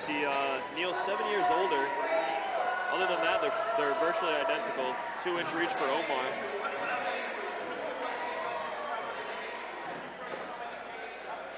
see Neil's 7 years older. Other than that, they're virtually identical. 2-inch reach for Omar.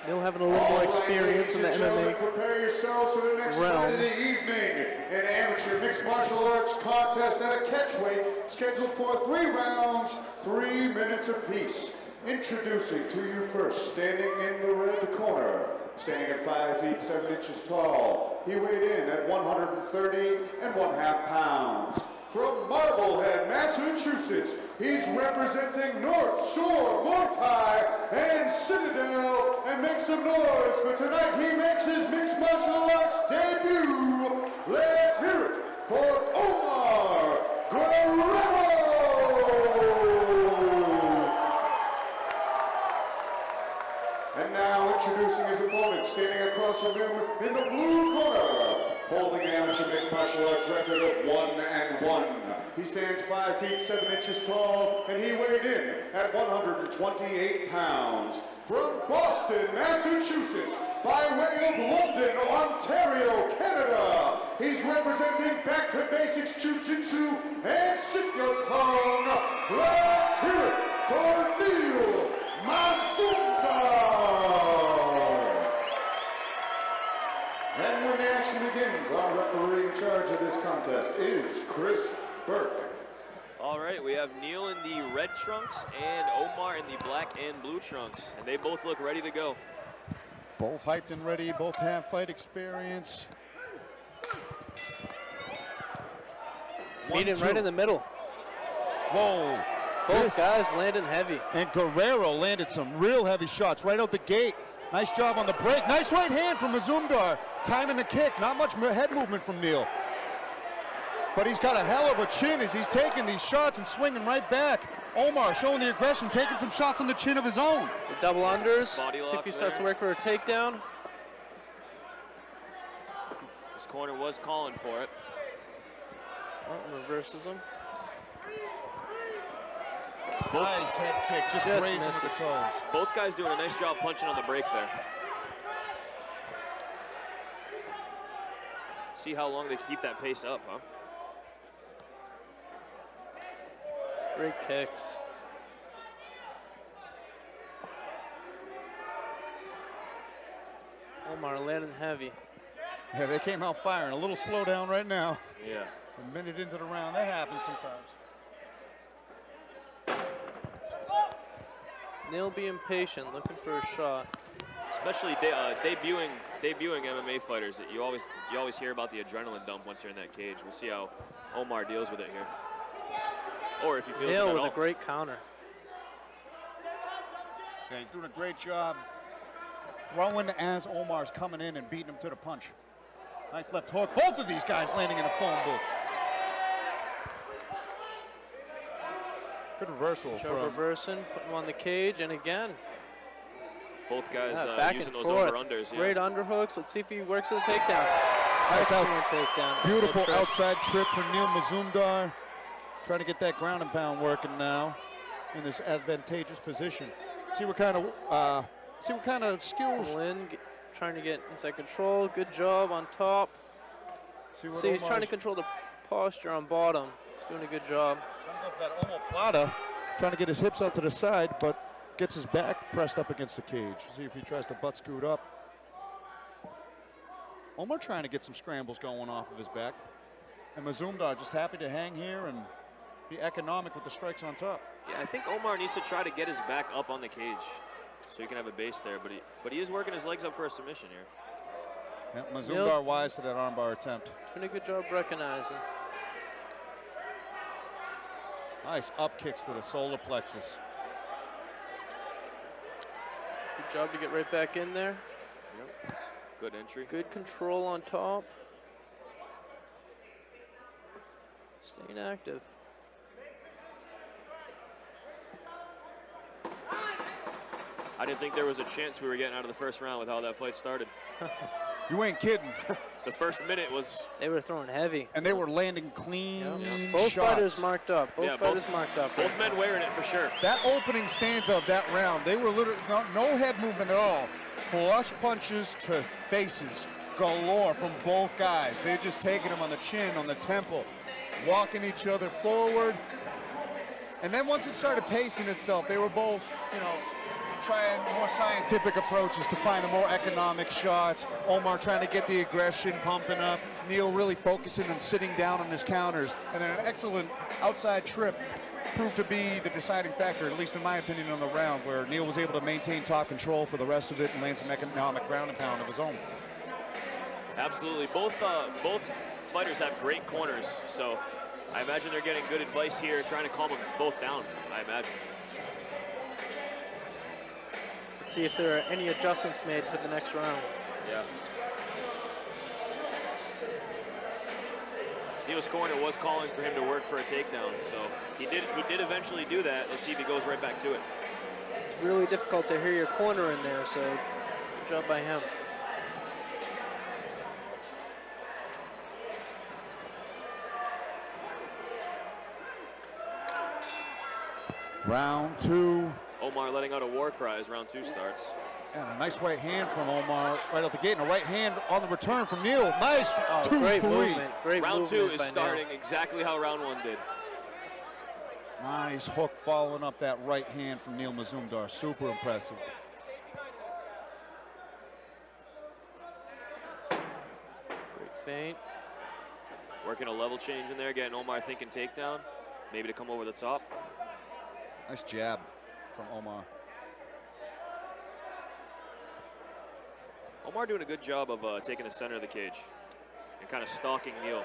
Neil having a little more experience in the MMA Prepare yourselves for the next fight of the evening. An amateur mixed martial arts contest at a catchweight scheduled for 3 rounds, 3 minutes apiece. Introducing to you first, standing in the red corner, standing at 5 feet 7 inches tall. He weighed in at 130½ pounds. From Marblehead, Massachusetts, he's representing North Shore, Muay Thai, and Citadel, and make some noise for tonight. He makes his mixed martial arts debut. Let's hear it for Omar Guerrero! And now introducing his opponent, standing across from him in the blue corner, holding an amateur mixed martial arts record of 1-1. He stands 5 feet 7 inches tall, and he weighed in at 128 pounds. From Boston, Massachusetts, by way of London, Ontario, Canada, he's representing Back to Basics Jiu-Jitsu and Sit Your Tongue. Let's hear it for Neil Mazumdar! And when the action begins, our referee in charge of this contest is Chris Burke. All right, we have Neil in the red trunks and Omar in the black and blue trunks, and they both look ready to go. Both hyped and ready, both have fight experience. Meeting right in the middle. Whoa. Both guys landing heavy. And Guerrero landed some real heavy shots right out the gate. Nice job on the break. Nice right hand from Mazumdar. Timing the kick. Not much head movement from Neil. But he's got a hell of a chin as he's taking these shots and swinging right back. Omar showing the aggression, taking some shots on the chin of his own. So double unders. See if he starts to work for a takedown. This corner was calling for it. Oh, reverses him. Nice head kick, just grazing with the toes. Both guys doing a nice job punching on the break there. See how long they keep that pace up, huh? Great kicks. Omar landing heavy. Yeah, they came out firing. A little slowdown right now. Yeah. A minute into the round, that happens sometimes. Neil being patient, looking for a shot. Especially debuting MMA fighters, that you always hear about the adrenaline dump once you're in that cage. We'll see how Omar deals with it here, or if he feels it at all. Neil with a great counter. Yeah, he's doing a great job throwing as Omar's coming in and beating him to the punch. Nice left hook. Both of these guys landing in a phone booth. Good reversal from reversing, putting him on the cage, and again. Both guys using those over-unders. Great underhooks. Let's see if he works the takedown. Nice excellent takedown. Beautiful outside trip from Neil Mazumdar. Trying to get that ground and pound working now in this advantageous position. See what kind of skills. Lynn trying to get inside control. Good job on top. See, he's trying to control the posture on bottom. He's doing a good job. That omoplata, trying to get his hips out to the side, but gets his back pressed up against the cage. See if he tries to butt scoot up. Omar trying to get some scrambles going off of his back. And Mazumdar just happy to hang here and be economic with the strikes on top. Yeah, I think Omar needs to try to get his back up on the cage so he can have a base there, but he is working his legs up for a submission here. Yeah, Mazumdar wise to that armbar attempt. Doing a good job recognizing. Nice up kicks to the solar plexus. Good job to get right back in there. Yep. Good entry. Good control on top. Staying active. I didn't think there was a chance we were getting out of the first round with how that fight started. You ain't kidding. The first minute was... They were throwing heavy. And they were landing clean Both shots. fighters marked up. Both marked up. Both men wearing it for sure. That opening stanza of that round, they were literally no head movement at all. Flush punches to faces galore from both guys. They're just taking them on the chin, on the temple, walking each other forward. And then once it started pacing itself, they were both, you know, trying more scientific approaches to find the more economic shots. Omar trying to get the aggression pumping up. Neil really focusing on sitting down on his counters. And then an excellent outside trip proved to be the deciding factor, at least in my opinion, on the round, where Neil was able to maintain top control for the rest of it and land some economic ground and pound of his own. Absolutely. Both fighters have great corners, so I imagine they're getting good advice here, trying to calm them both down, I imagine. Let's see if there are any adjustments made for the next round. Yeah. Neil's corner was calling for him to work for a takedown, so he did eventually do that. Let's see if he goes right back to it. It's really difficult to hear your corner in there, so good job by him. Round two. Omar letting out a war cry as round 2 starts. And a nice right hand from Omar right out the gate, and a right hand on the return from Neil. Nice 2-3. Great movement. Great round 2 movement is by starting Neil. exactly how round 1 did. Nice hook following up that right hand from Neil Mazumdar. Super impressive. Great feint. Working a level change in there, getting Omar thinking takedown, maybe to come over the top. Nice jab from Omar. Omar doing a good job of taking the center of the cage and kind of stalking Neil.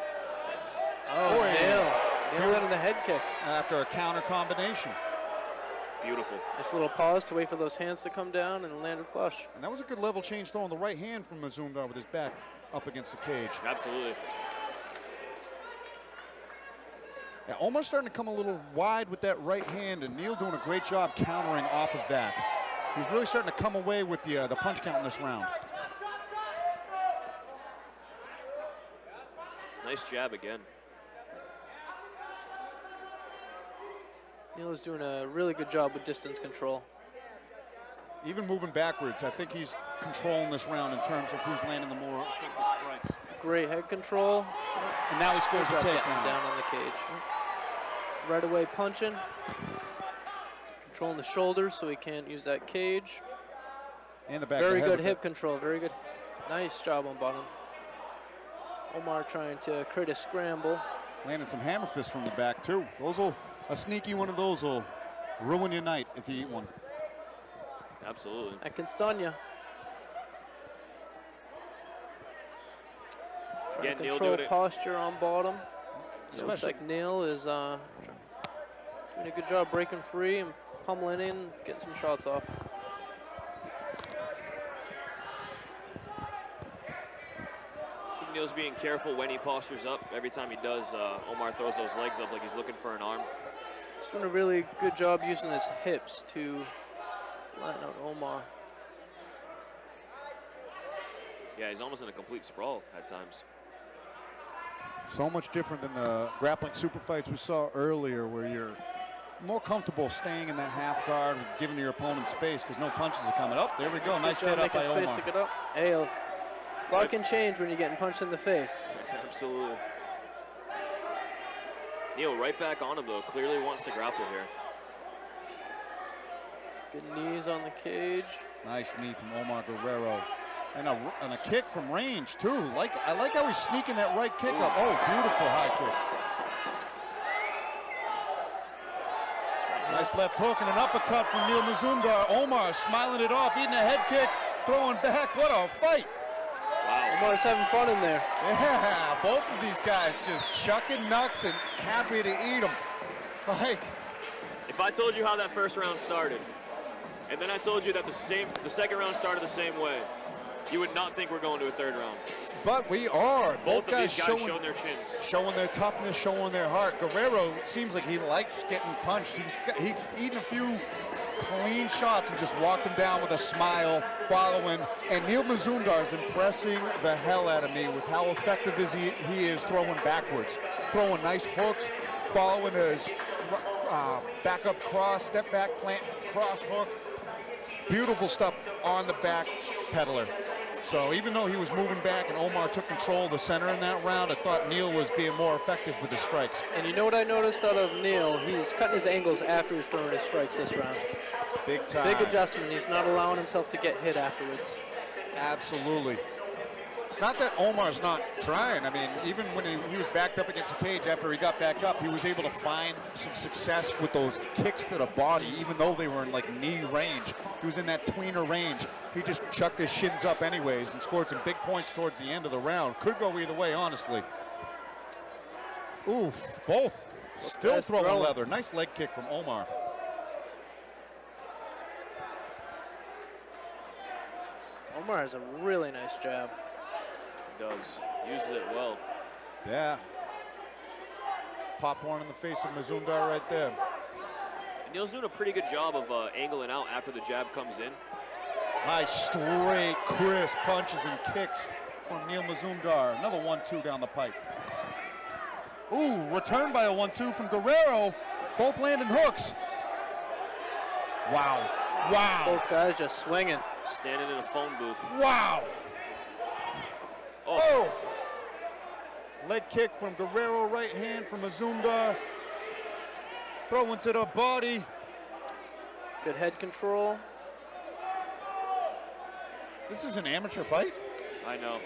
Oh, Neil landed the head kick. After a counter combination. Beautiful. Nice little pause to wait for those hands to come down and landed flush. And that was a good level change throwing the right hand from Mazumdar with his back up against the cage. Absolutely. Yeah, Omar's starting to come a little wide with that right hand, and Neil doing a great job countering off of that. He's really starting to come away with the punch count in this round. Nice jab again. Neil is doing a really good job with distance control. Even moving backwards, I think he's controlling this round in terms of who's landing the more effective strikes. Great head control. And now he scores a takedown. Down on the cage. Right away punching. Controlling the shoulders so he can't use that cage. And the back. Very good hip control, very good. Nice job on bottom. Omar trying to create a scramble. Landed some hammer fists from the back too. A sneaky one of those will ruin your night if you eat one. Absolutely. That can stun you. Trying to control posture on bottom. It looks like Neil is doing a good job breaking free and pummeling in, getting some shots off. I think Neil's being careful when he postures up. Every time he does, Omar throws those legs up like he's looking for an arm. He's doing a really good job using his hips to flatten out Omar. Yeah, he's almost in a complete sprawl at times. So much different than the grappling super fights we saw earlier, where you're more comfortable staying in that half guard, giving your opponent space because no punches are coming up. There we go. Nice get up by Omar. To get up. Hey, a lot can change when you're getting punched in the face. Absolutely. Neil right back on him though. Clearly wants to grapple here. Good knees on the cage. Nice knee from Omar Guerrero. And a kick from range too. I like how he's sneaking that right kick up. Oh, beautiful high kick. Nice left hook and an uppercut from Neil Mazumdar. Omar smiling it off, eating a head kick, throwing back. What a fight. Wow. Omar's having fun in there. Yeah, both of these guys just chucking knucks and happy to eat them. Like, if I told you how that first round started, and then I told you that the second round started the same way, you would not think we're going to a third round. But we are. Both of these guys showing their chins. Showing their toughness, showing their heart. Guerrero seems like he likes getting punched. He's eaten a few clean shots and just walked them down with a smile, following. And Neil Mazumdar is impressing the hell out of me with how effective he is throwing backwards. Throwing nice hooks, following his back up cross, step back plant, cross hook. Beautiful stuff on the back peddler. So even though he was moving back and Omar took control of the center in that round, I thought Neil was being more effective with his strikes. And you know what I noticed out of Neil? He's cutting his angles after he's throwing his strikes this round. Big time. Big adjustment. He's not allowing himself to get hit afterwards. Absolutely. It's not that Omar's not trying. I mean, even when he was backed up against the cage, after he got back up, he was able to find some success with those kicks to the body, even though they were in like knee range. He was in that tweener range. He just chucked his shins up anyways and scored some big points towards the end of the round. Could go either way, honestly. Oof, both still throwing leather. Nice leg kick from Omar. Omar has a really nice jab. He does. Uses it well. Yeah. Pop one in the face of Mazumdar right there. And Neil's doing a pretty good job of angling out after the jab comes in. Nice straight, crisp punches and kicks from Neil Mazumdar. Another 1-2 down the pipe. Ooh, returned by a 1-2 from Guerrero. Both landing hooks. Wow. Wow. Both guys just swinging. Standing in a phone booth. Wow. Oh. Leg kick from Guerrero, right hand from Mazumdar. Throwing to the body. Good head control. This is an amateur fight? I know.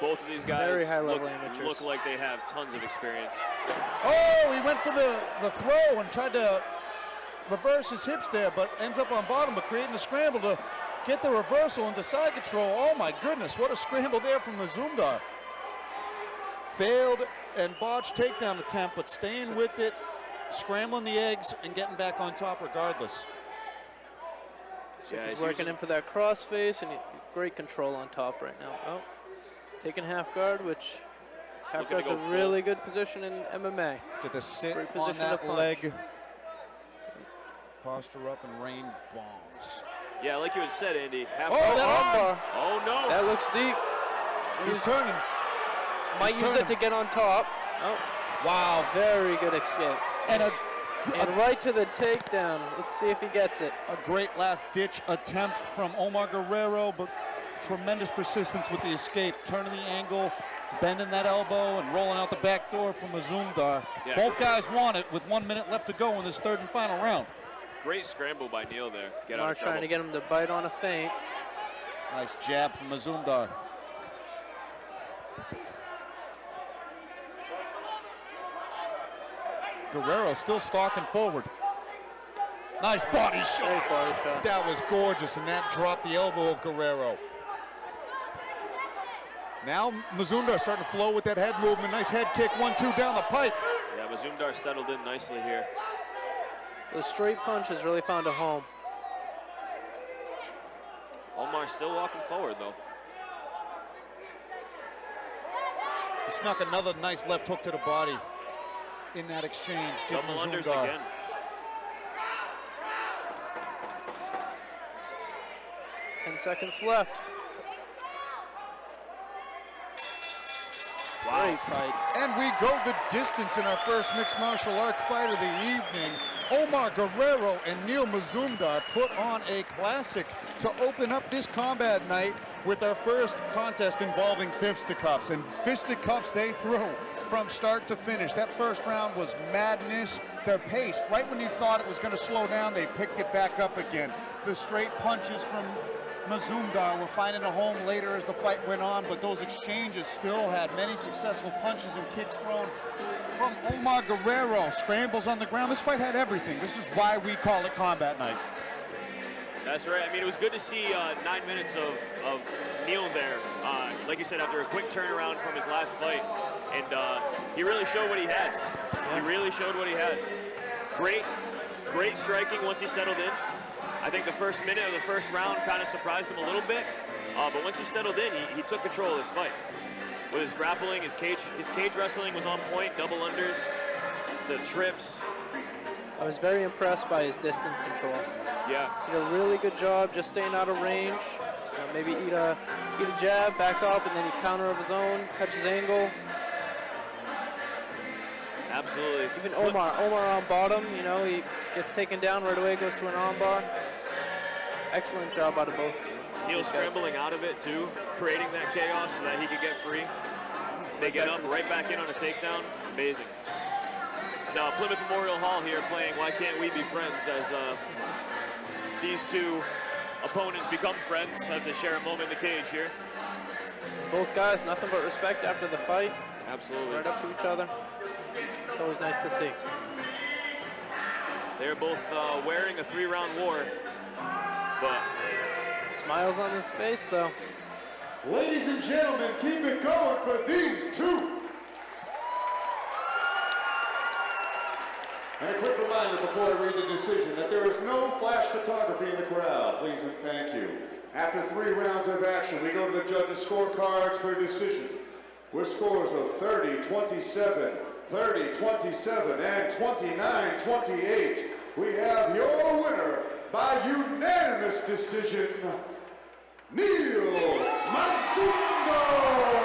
Both of these guys Very high-level amateurs. Look like they have tons of experience. Oh, he went for the throw and tried to reverse his hips there, but ends up on bottom, but creating a scramble to get the reversal into side control. Oh my goodness, what a scramble there from Mazumdar. Failed and botched takedown attempt, but staying with it, scrambling the eggs and getting back on top regardless. Yeah, he's working in for that crossface, and great control on top right now. Oh, taking half guard, which half guard's a really good position in MMA. Get the sit Great on position that to punch. leg. Posture up and rain bombs. Yeah, like you had said, Andy. Half Oh, that arm. Oh, no. That looks deep. He's turning. Might use it to get on top. Oh, wow. Very good escape. And And right to the takedown. Let's see if he gets it. a great last-ditch attempt from Omar Guerrero, but tremendous persistence with the escape. Turning the angle, bending that elbow, and rolling out the back door from Mazumdar. Yeah. Both guys want it with 1 minute left to go in this third and final round. Great scramble by Neil there. Get out Omar of trouble. trying to get him to bite on a feint. Nice jab from Mazumdar. Guerrero still stalking forward. Nice body shot. Great body shot. That was gorgeous, and that dropped the elbow of Guerrero. Now Mazumdar starting to flow with that head movement. Nice head kick, 1-2 down the pipe. Yeah, Mazumdar settled in nicely here. The straight punch has really found a home. Omar still walking forward, though. He snuck another nice left hook to the body in that exchange. Give Double unders Mazumdar. again. Ten seconds left. Wow. Great fight. And we go the distance in our first mixed martial arts fight of the evening. Omar Guerrero and Neil Mazumdar put on a classic to open up this combat night with our first contest involving fisticuffs. And fisticuffs they threw from start to finish. That first round was madness. The pace, right when you thought it was going to slow down, they picked it back up again. The straight punches from Mazumdar were finding a home later as the fight went on, but those exchanges still had many successful punches and kicks thrown from Omar Guerrero. Scrambles on the ground. This fight had everything. This is why we call it combat night. That's right. I mean, it was good to see 9 minutes of Neil there. Like you said, after a quick turnaround from his last fight. And he really showed what he has. He really showed what he has. Great striking once he settled in. I think the first minute of the first round kind of surprised him a little bit. But once he settled in, he took control of this fight. With his grappling, his cage wrestling was on point, double unders to trips. I was very impressed by his distance control. Yeah. He did a really good job just staying out of range. Maybe eat a jab, back up, and then he counter of his own, catch his angle. Absolutely. Even Omar on bottom, you know, he gets taken down right away, goes to an armbar. Excellent job out of both. Neil scrambling out of it too, creating that chaos so that he could get free. They get up, right back in on a takedown. Amazing. Now Plymouth Memorial Hall here playing Why Can't We Be Friends as these two opponents become friends as they share a moment in the cage here. Both guys, nothing but respect after the fight. Absolutely. Right up to each other. It's always nice to see. They're both wearing a 3-round war, but smiles on his face, though. Ladies and gentlemen, keep it going for these two. And a quick reminder before I read the decision that there is no flash photography in the crowd. Please and thank you. After 3 rounds of action, we go to the judges' scorecards for a decision. With scores of 30-27, 30-27, and 29-28, we have your winner by unanimous decision, Neil Mazumdar.